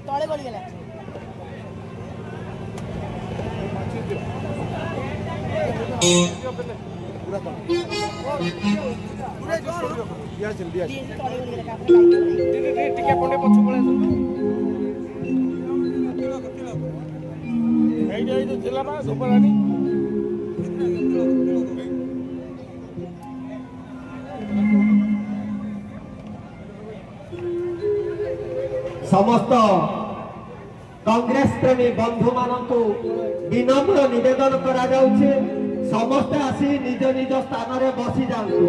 तले गली गला पूरा पूरा दिया चल दिया तले गली गला टिके कोंडे पछु पळे एई जो जिला बा सुपरानी समस्त कांग्रेस प्रेमी बंधु मानक विनम्र निवेदन करा जाउछे समस्त आसी निज निज स्थान रे बसी जांतु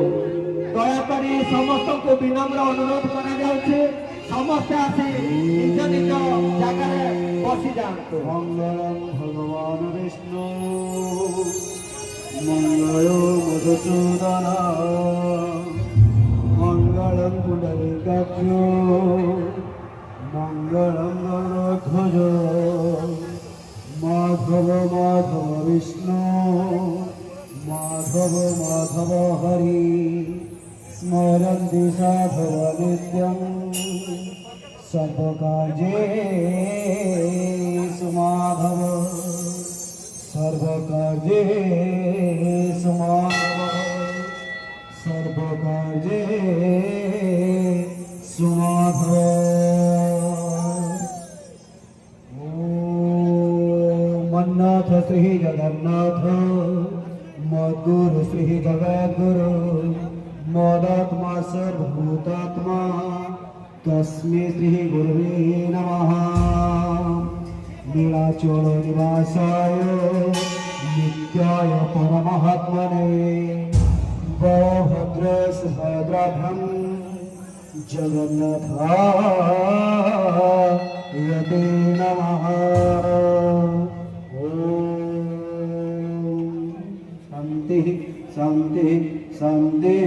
दयाकरी समस्त को विनम्र अनुरोध करा जाउछे समस्त आसी निज निज जगह रे बसी जांतु। मंगलम भगवान विष्णु मंगलो मधुसूदन मंगलम पुंडरीकाक्षो मंगलम गरुड़ध्वज माधव माधव विष्णु माधव माधव हरि स्मरन्ति साधव नित्यं सर्वकार्येषु माधव सर्वकार्येषु माधव सर्वकार्येषु माधव। मन्नाथ श्री जगन्नाथ मद्गुरु श्री जगद्गुरु मदात्मा सर्वभूतात्मा तस्मै श्री गुरुवे नमः। नीलाचल निवासाय नित्याय परमात्मने बलभद्र सुभद्राभ्यां जगन्नाथाय नमः। शांति शांति शांति।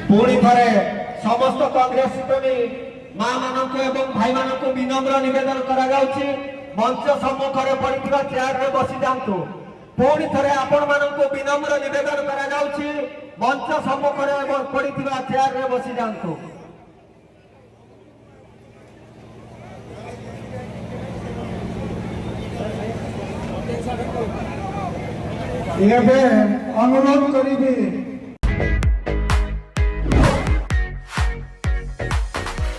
पुणी थे समस्त कांग्रेस प्रेमी माँ मानक एवं भाई मानक विनम्र निवेदन करा जाउछि मंच सम्मुख रे पड़िथिबा चेयर रे बसी जांतु। पुणी थे आपण मानक विनम्र निवेदन करा जाउछि मंच सम्मुख रे पड़िथिबा चेयर रे बसी जांतु। एबे अनुरोध करिबे